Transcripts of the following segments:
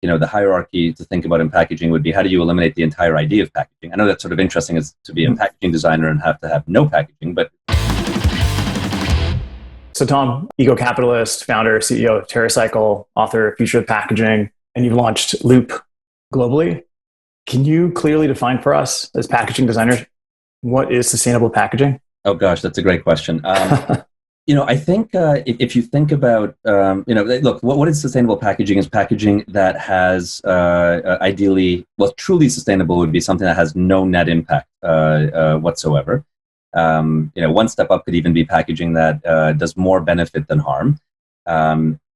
the hierarchy to think about in packaging would be, how do you eliminate the entire idea of packaging? I know that's sort of interesting as to be a packaging designer and have to have no packaging, but. So Tom, eco-capitalist, founder, CEO of TerraCycle, author of Future of Packaging, and you've launched Loop globally. Can you clearly define for us as packaging designers, what is sustainable packaging? Oh gosh, that's a great question. I think if you think about, look, what is sustainable packaging is packaging that has ideally, truly sustainable would be something that has no net impact whatsoever. One step up could even be packaging that does more benefit than harm.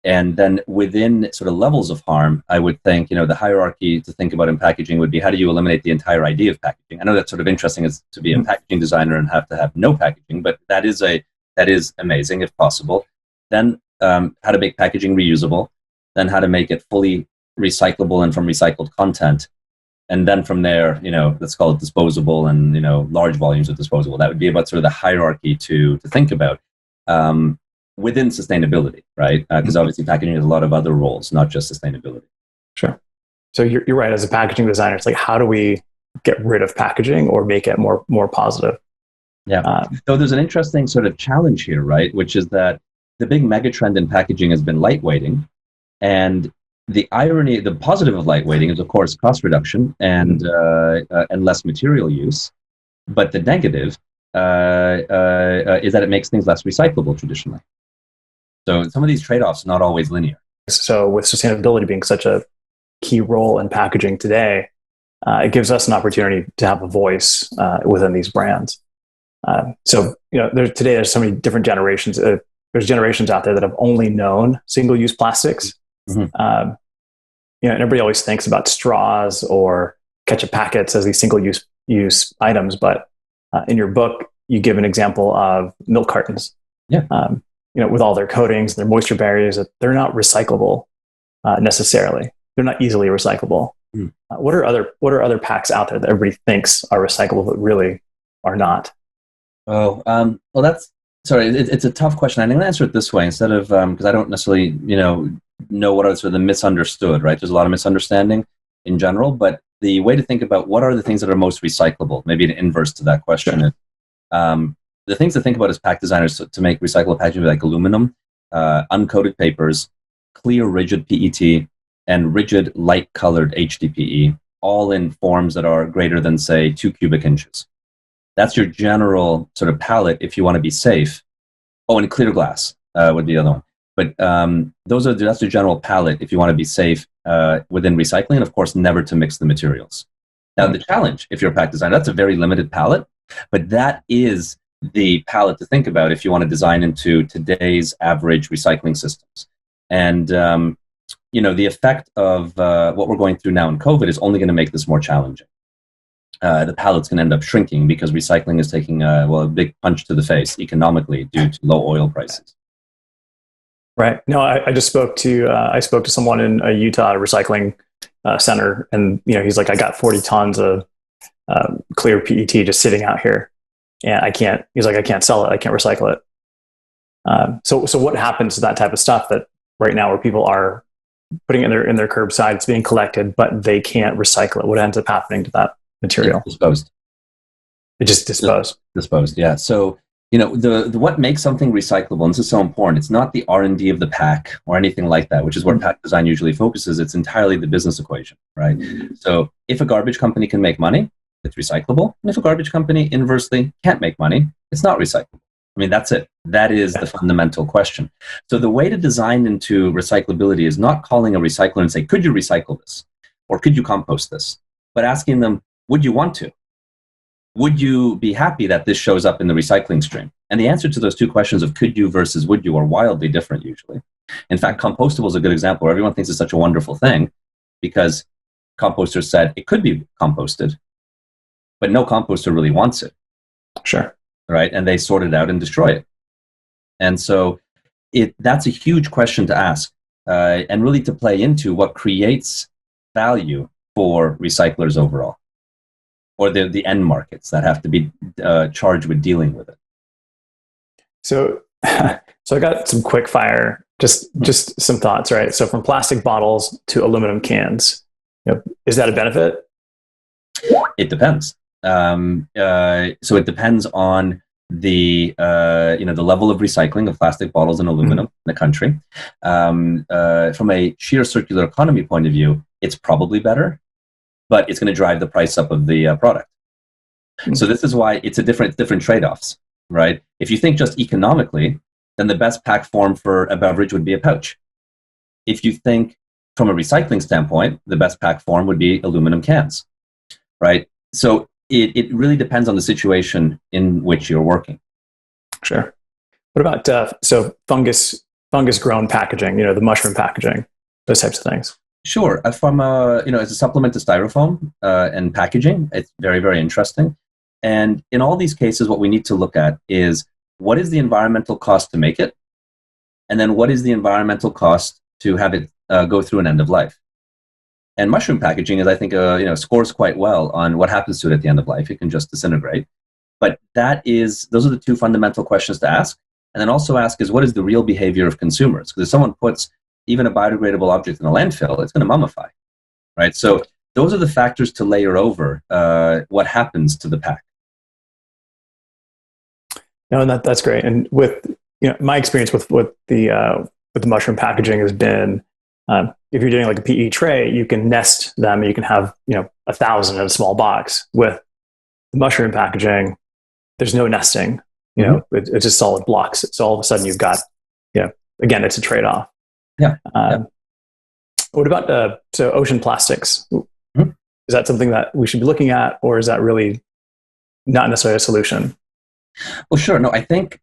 And then within sort of levels of harm, I would think, the hierarchy to think about in packaging would be, how do you eliminate the entire idea of packaging? I know that's sort of interesting as to be a packaging designer and have to have no packaging, but that is amazing if possible. Then how to make packaging reusable, then how to make it fully recyclable and from recycled content. And then from there, let's call it disposable and, large volumes of disposable. That would be about sort of the hierarchy to think about within sustainability, right? Because obviously packaging has a lot of other roles, not just sustainability. Sure. So you're right. As a packaging designer, it's like, how do we get rid of packaging or make it more positive? Yeah. So there's an interesting sort of challenge here, right? Which is that the big megatrend in packaging has been lightweighting. And the irony, the positive of lightweighting is, of course, cost reduction and less material use. But the negative is that it makes things less recyclable traditionally. So some of these trade-offs are not always linear. So with sustainability being such a key role in packaging today, it gives us an opportunity to have a voice within these brands. There's so many different generations. There's generations out there that have only known single-use plastics. Mm-hmm. And everybody always thinks about straws or ketchup packets as these single-use items, but in your book, you give an example of milk cartons. Yeah. With all their coatings, their moisture barriers, that they're not recyclable necessarily. They're not easily recyclable. Mm. What are other packs out there that everybody thinks are recyclable but really are not? Oh, it's a tough question. I'm going to answer it this way instead of, because I don't necessarily, know what are sort of the misunderstood, right? There's a lot of misunderstanding in general, but the way to think about what are the things that are most recyclable, maybe an inverse to that question is, the things to think about as pack designers to make recyclable packaging, like aluminum, uncoated papers, clear rigid PET, and rigid light-colored HDPE, all in forms that are greater than, say, 2 cubic inches. That's your general sort of palette if you want to be safe. Oh, and clear glass would be the other one. But that's your general palette if you want to be safe within recycling, and of course, never to mix the materials. Now, the challenge, if you're a pack designer, that's a very limited palette, but that is the palette to think about if you want to design into today's average recycling systems. And the effect of what we're going through now in COVID is only going to make this more challenging. The palette's going to end up shrinking because recycling is taking a big punch to the face economically due to low oil prices. Right. No, I just spoke to someone in a Utah recycling center, and he's like, I got 40 tons of clear PET just sitting out here, and I can't sell it. I can't recycle it. So what happens to that type of stuff that right now where people are putting it in their curbside, it's being collected, but they can't recycle it? What ends up happening to that material? It's disposed. It just disposed. Disposed. Yeah. So the what makes something recyclable, and this is so important, it's not the R&D of the pack or anything like that, which is where pack design usually focuses. It's entirely the business equation, right? So if a garbage company can make money, it's recyclable. And if a garbage company inversely can't make money, it's not recyclable. I mean, that's it. That is the fundamental question. So the way to design into recyclability is not calling a recycler and say, could you recycle this? Or could you compost this? But asking them, would you want to? Would you be happy that this shows up in the recycling stream? And the answer to those two questions of could you versus would you are wildly different usually. In fact, compostable is a good example where everyone thinks it's such a wonderful thing because composters said it could be composted, but no composter really wants it. Sure. Right? And they sort it out and destroy it. And so that's a huge question to ask and really to play into what creates value for recyclers overall, or the end markets that have to be charged with dealing with it. So I got some quick fire Just some thoughts, right? So from plastic bottles to aluminum cans, is that a benefit? It depends. So it depends on the level of recycling of plastic bottles and aluminum in the country. From a sheer circular economy point of view, it's probably better, but it's going to drive the price up of the product. So this is why it's a different trade-offs, right? If you think just economically, then the best pack form for a beverage would be a pouch. If you think from a recycling standpoint, the best pack form would be aluminum cans, right? So it really depends on the situation in which you're working. Sure. What about so fungus grown packaging? The mushroom packaging, those types of things. Sure. From as a supplement to styrofoam and packaging, it's very, very interesting. And in all these cases, what we need to look at is what is the environmental cost to make it, and then what is the environmental cost to have it go through an end of life. And mushroom packaging is, I think, scores quite well on what happens to it at the end of life. It can just disintegrate. But those are the two fundamental questions to ask. And then also ask is, what is the real behavior of consumers? Because if someone puts even a biodegradable object in a landfill, it's going to mummify, right? So those are the factors to layer over what happens to the pack. No, and that's great. And with my experience with the mushroom packaging has been, if you're doing like a PE tray, you can nest them and you can have 1,000 in a small box. With the mushroom packaging, there's no nesting. It's just solid blocks. So all of a sudden you've got, again, it's a trade-off. Yeah. What about so ocean plastics? Mm-hmm. Is that something that we should be looking at, or is that really not necessarily a solution? Well, sure. No, I think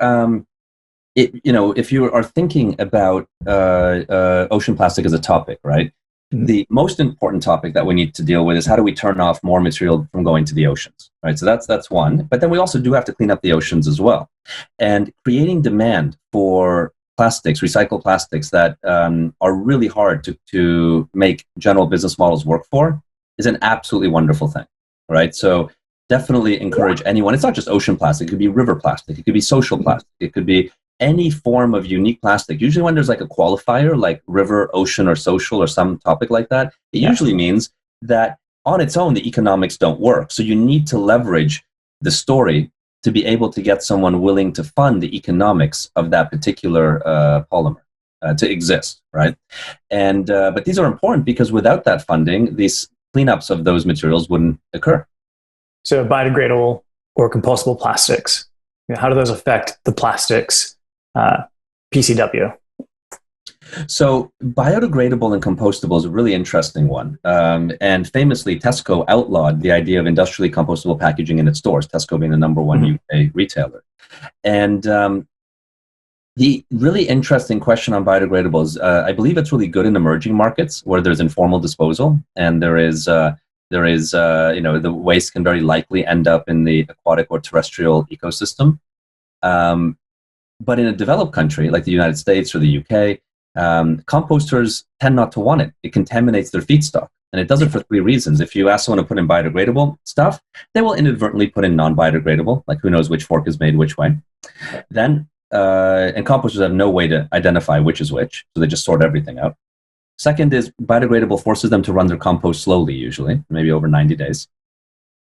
if you are thinking about ocean plastic as a topic, right? Mm-hmm. The most important topic that we need to deal with is how do we turn off more material from going to the oceans, right? So that's one. But then we also do have to clean up the oceans as well. And creating demand for plastics, recycled plastics that are really hard to make general business models work for is an absolutely wonderful thing, right? So definitely encourage anyone. It's not just ocean plastic. It could be river plastic. It could be social plastic. It could be any form of unique plastic. Usually when there's like a qualifier, like river, ocean, or social, or some topic like that, it usually means that on its own, the economics don't work. So you need to leverage the story to be able to get someone willing to fund the economics of that particular polymer to exist, right? And but these are important because without that funding, these cleanups of those materials wouldn't occur. So biodegradable or compostable plastics, how do those affect the plastics PCW? So biodegradable and compostable is a really interesting one. And famously, Tesco outlawed the idea of industrially compostable packaging in its stores, Tesco being the number one UK retailer. And the really interesting question on biodegradable is, I believe it's really good in emerging markets where there's informal disposal and there is the waste can very likely end up in the aquatic or terrestrial ecosystem. But in a developed country like the United States or the UK, composters tend not to want it. It contaminates their feedstock. And it does it for three reasons. If you ask someone to put in biodegradable stuff, they will inadvertently put in non-biodegradable, like who knows which fork is made which way. Then, and composters have no way to identify which is which, so they just sort everything out. Second is biodegradable forces them to run their compost slowly, usually, maybe over 90 days.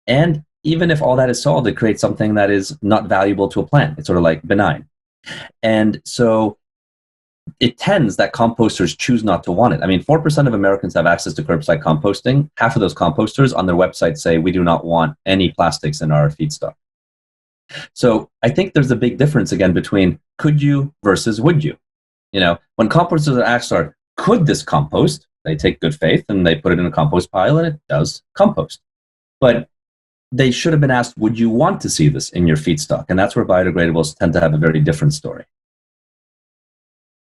And even if all that is solved, it creates something that is not valuable to a plant. It's sort of like benign. And so it tends that composters choose not to want it. I mean, 4% of Americans have access to curbside composting. Half of those composters on their website say, we do not want any plastics in our feedstock. So I think there's a big difference, again, between could you versus would you. When composters are asked could this compost, they take good faith and they put it in a compost pile and it does compost. But they should have been asked, would you want to see this in your feedstock? And that's where biodegradables tend to have a very different story.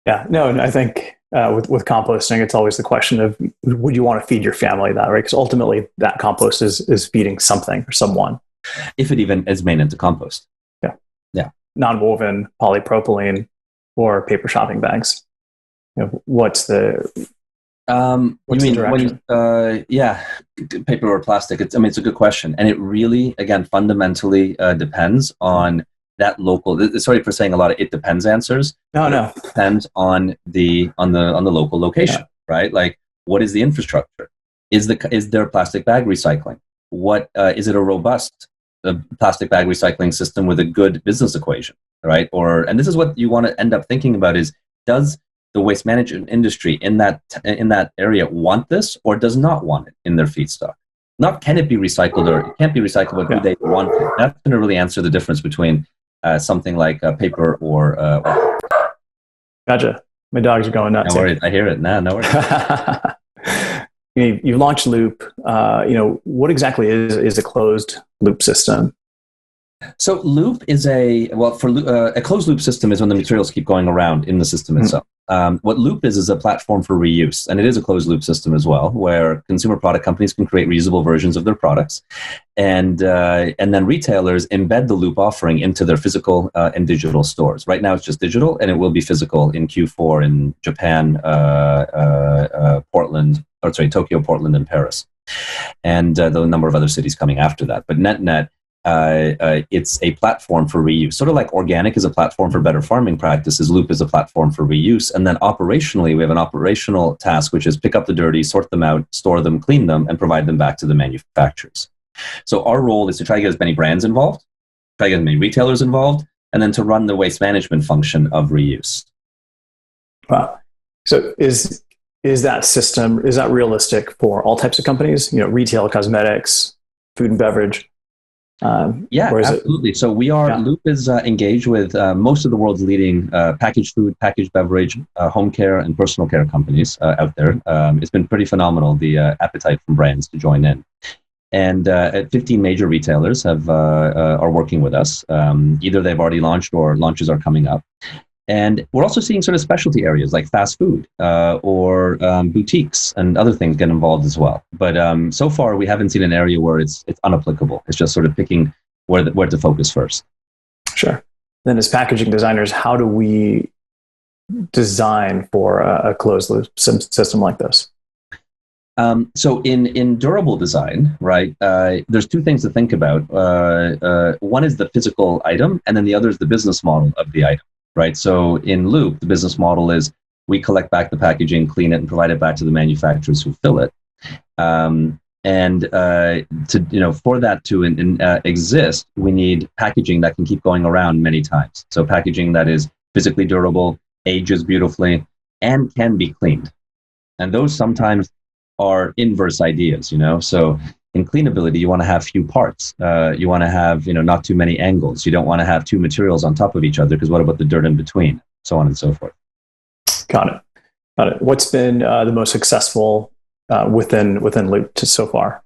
Yeah, no, and I think with composting, it's always the question of, would you want to feed your family that, right? Because ultimately that compost is feeding something or someone. If it even is made into compost. Yeah. Yeah. Non-woven polypropylene or paper shopping bags. What's the... What's the direction? Paper or plastic. It's a good question. And it really, again, fundamentally depends on that local. Sorry for saying a lot of "it depends" answers. No. It depends on the local location, right? Like, what is the infrastructure? Is there plastic bag recycling? What is it a robust plastic bag recycling system with a good business equation, right? And this is what you want to end up thinking about: is does the waste management industry in that area want this, or does not want it in their feedstock? Not can it be recycled or it can't be recycled, but do they want it? That's going to really answer the difference between something like paper or. Gotcha. My dogs are going nuts. No worries. I hear it. No worries. You launched Loop. What exactly is a closed loop system? So Loop is a closed loop system is when the materials keep going around in the system itself. What Loop is a platform for reuse, and it is a closed loop system as well, where consumer product companies can create reusable versions of their products, and then retailers embed the Loop offering into their physical and digital stores. Right now, it's just digital, and it will be physical in Q4 in Japan, Tokyo, Portland, and Paris, and the number of other cities coming after that. But net. It's a platform for reuse. Sort of like organic is a platform for better farming practices, Loop is a platform for reuse. And then operationally, we have an operational task, which is pick up the dirty, sort them out, store them, clean them, and provide them back to the manufacturers. So our role is to try to get as many brands involved, try to get as many retailers involved, and then to run the waste management function of reuse. Wow. So is that system, is that realistic for all types of companies? Retail, cosmetics, food and beverage? Absolutely. So Loop is engaged with most of the world's leading packaged food, packaged beverage, home care, and personal care companies out there. It's been pretty phenomenal, the appetite from brands to join in. And 15 major retailers are working with us. Either they've already launched or launches are coming up. And we're also seeing sort of specialty areas like fast food or boutiques and other things get involved as well. But so far, we haven't seen an area where it's unapplicable. It's just sort of picking where to focus first. Sure. Then as packaging designers, how do we design for a closed loop system like this? So in durable design, right, there's two things to think about. One is the physical item, and then the other is the business model of the item. Right. So in Loop, the business model is we collect back the packaging, clean it, and provide it back to the manufacturers who fill it. For that to exist, we need packaging that can keep going around many times. So packaging that is physically durable, ages beautifully, and can be cleaned. And those sometimes are inverse ideas. So in cleanability, you want to have few parts. You want to have, not too many angles. You don't want to have two materials on top of each other, because what about the dirt in between? So on and so forth. Got it. What's been the most successful within Loop so far?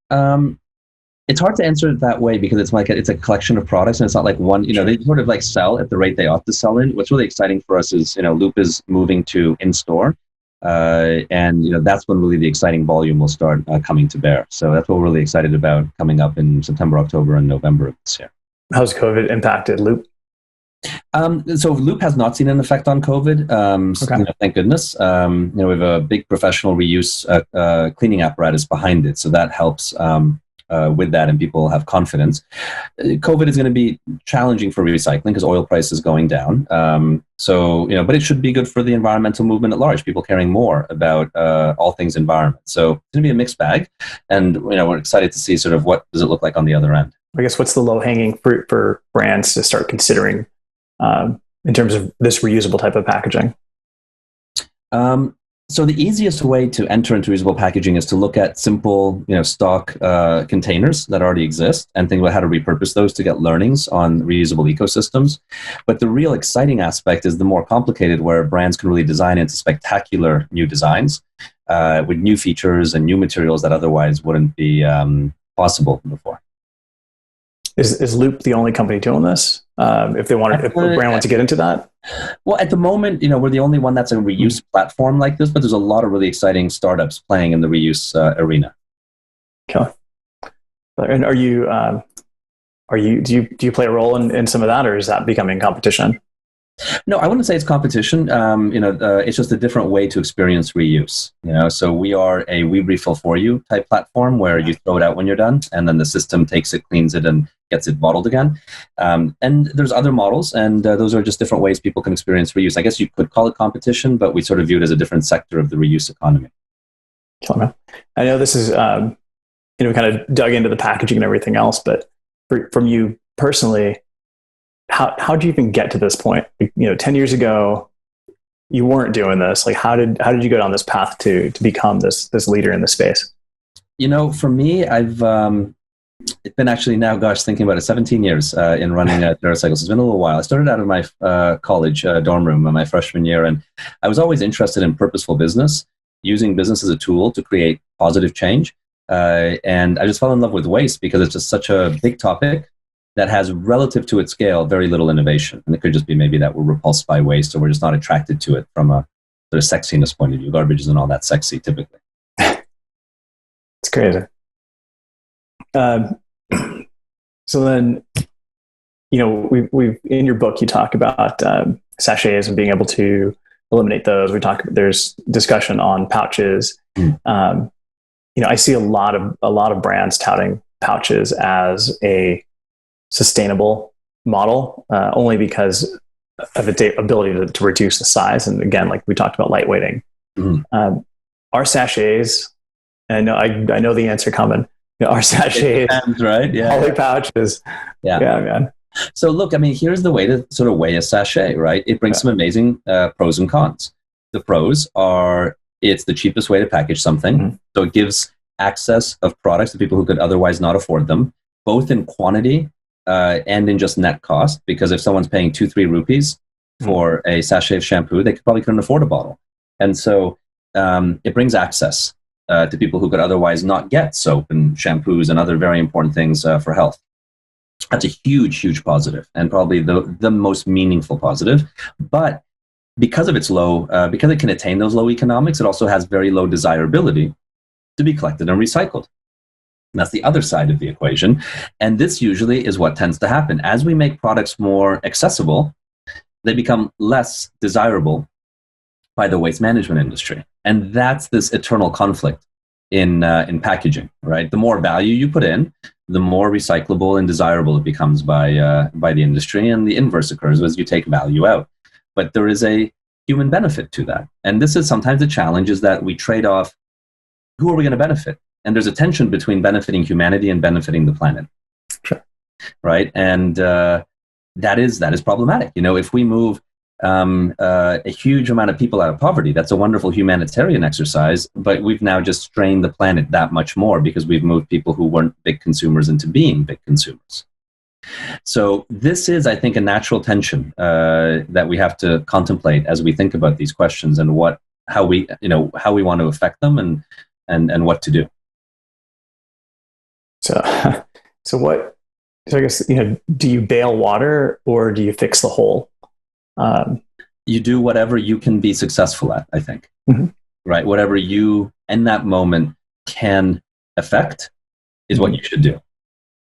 It's hard to answer it that way, because it's a collection of products, and it's not like one. They sort of like sell at the rate they ought to sell in. What's really exciting for us is Loop is moving to in store. And that's when really the exciting volume will start coming to bear. So that's what we're really excited about coming up in September, October, and November of this year. How's COVID impacted Loop? So Loop has not seen an effect on COVID. Okay. Thank goodness. We have a big professional reuse cleaning apparatus behind it, so that helps with that, and people have confidence. COVID is going to be challenging for recycling because oil price is going down. But it should be good for the environmental movement at large. People caring more about all things environment. So it's going to be a mixed bag, and we're excited to see sort of what does it look like on the other end. I guess what's the low hanging fruit for brands to start considering in terms of this reusable type of packaging? So the easiest way to enter into reusable packaging is to look at simple, stock containers that already exist and think about how to repurpose those to get learnings on reusable ecosystems. But the real exciting aspect is the more complicated, where brands can really design into spectacular new designs with new features and new materials that otherwise wouldn't be possible before. Is Loop the only company doing this? If a brand wants to get into that? Well, at the moment, we're the only one that's a reuse platform like this, but there's a lot of really exciting startups playing in the reuse arena. Okay. And do you play a role in some of that, or is that becoming competition? No, I wouldn't say it's competition. It's just a different way to experience reuse. So we are a we refill for you type platform where you throw it out when you're done, and then the system takes it, cleans it, and gets it bottled again. And there's other models, and those are just different ways people can experience reuse. I guess you could call it competition, but we sort of view it as a different sector of the reuse economy. I know this is, we kind of dug into the packaging and everything else, but from you personally, how did you even get to this point? 10 years ago, you weren't doing this. Like, how did you go down this path to become this leader in the space? For me, I've it's been actually now, thinking about it, 17 years in running TerraCycle. So it's been a little while. I started out of my college dorm room in my freshman year, and I was always interested in purposeful business, using business as a tool to create positive change. And I just fell in love with waste because it's just such a big topic that has, relative to its scale, very little innovation. And it could just be maybe that we're repulsed by waste, or we're just not attracted to it from a sort of sexiness point of view. Garbage isn't all that sexy, typically. It's crazy. So then, we've in your book, you talk about sachets and being able to eliminate those. There's discussion on pouches. I see a lot of brands touting pouches as a sustainable model, only because of its ability to reduce the size. And again, like we talked about, lightweighting. Our sachets, and I know the answer coming. Our sachets, right? Yeah, poly pouches. Yeah, man. So look, here's the way to sort of weigh a sachet, right? It brings some amazing pros and cons. The pros are it's the cheapest way to package something. So it gives access of products to people who could otherwise not afford them, both in quantity and in just net cost. Because if someone's paying 2-3 rupees for a sachet of shampoo, they probably couldn't afford a bottle. And so it brings access to people who could otherwise not get soap and shampoos and other very important things for health. That's a huge, huge positive, and probably the most meaningful positive. But because of its low, because it can attain those low economics, it also has very low desirability to be collected and recycled. And that's the other side of the equation. And this usually is what tends to happen. As we make products more accessible, they become less desirable by the waste management industry. And that's this eternal conflict in packaging, right? The more value you put in, the more recyclable and desirable it becomes by the industry, and the inverse occurs as you take value out. But there is a human benefit to that. And this is sometimes the challenge, is that we trade off, who are we going to benefit? And there's a tension between benefiting humanity and benefiting the planet. Sure. Right? And that is problematic. If we move a huge amount of people out of poverty, that's a wonderful humanitarian exercise, but we've now just strained the planet that much more because we've moved people who weren't big consumers into being big consumers. So this is, I think, a natural tension that we have to contemplate as we think about these questions and how we want to affect them and what to do. So I guess, do you bail water or do you fix the hole? You do whatever you can be successful at, I think. Right? Whatever you, in that moment, can affect is what you should do.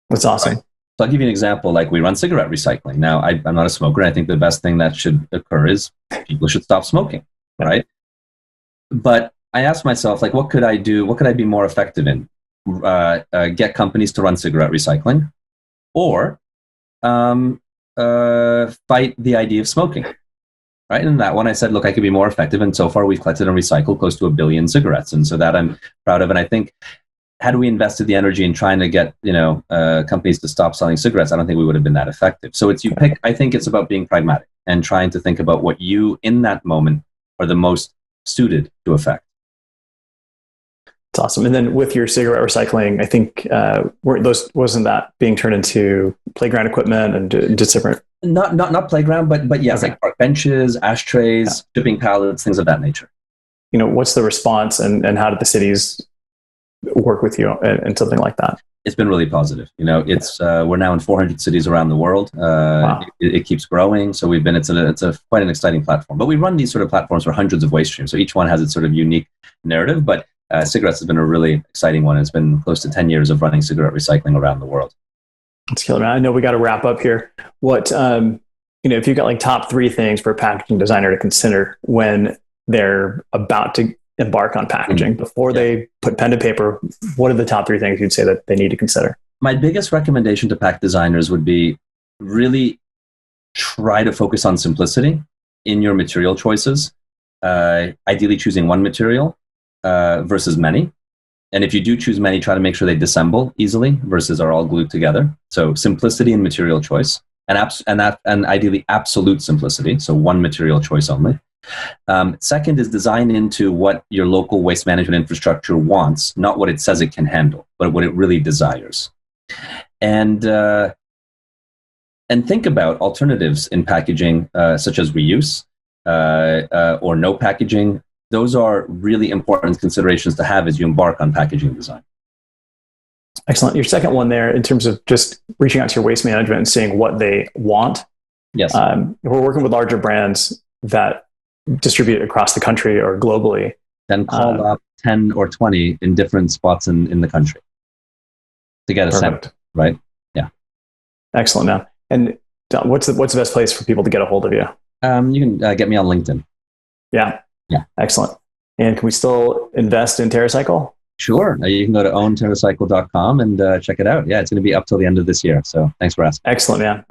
That's awesome. Right? So I'll give you an example. Like, we run cigarette recycling. Now, I'm not a smoker. I think the best thing that should occur is people should stop smoking, right? But I asked myself, like, what could I do? What could I be more effective in? Get companies to run cigarette recycling, or fight the idea of smoking, right? And that one, I said, look, I could be more effective. And so far, we've collected and recycled close to 1 billion cigarettes. And so that I'm proud of. And I think, had we invested the energy in trying to get companies to stop selling cigarettes, I don't think we would have been that effective. So it's I think it's about being pragmatic and trying to think about what you, in that moment, are the most suited to affect. That's awesome. And then with your cigarette recycling, I think wasn't that being turned into playground equipment and just different? Not playground, but yes, okay. Like park benches, ashtrays, shipping pallets, things of that nature. What's the response, and how did the cities work with you and something like that? It's been really positive. It's we're now in 400 cities around the world. Wow. It keeps growing. So it's quite an exciting platform. But we run these sort of platforms for hundreds of waste streams. So each one has its sort of unique narrative. But cigarettes has been a really exciting one. It's been close to 10 years of running cigarette recycling around the world. That's killer, man. I know we got to wrap up here. What if you've got like top three things for a packaging designer to consider when they're about to embark on packaging, before they put pen to paper, what are the top three things you'd say that they need to consider? My biggest recommendation to pack designers would be really try to focus on simplicity in your material choices. Ideally choosing one material versus many. And if you do choose many, try to make sure they disassemble easily versus are all glued together. So simplicity in material choice, and ideally absolute simplicity. So one material choice only. Second is design into what your local waste management infrastructure wants, not what it says it can handle, but what it really desires. And think about alternatives in packaging, such as reuse or no packaging. Those are really important considerations to have as you embark on packaging design. Excellent. Your second one there, in terms of just reaching out to your waste management and seeing what they want. Yes. If we're working with larger brands that distribute across the country or globally, then call up 10 or 20 in different spots in the country to get a sense, right? Yeah. Excellent. Now, and what's the best place for people to get a hold of you? You can get me on LinkedIn. Yeah. Yeah. Excellent. And can we still invest in TerraCycle? Sure. You can go to ownterracycle.com and check it out. Yeah, it's going to be up till the end of this year. So thanks for asking. Excellent, man.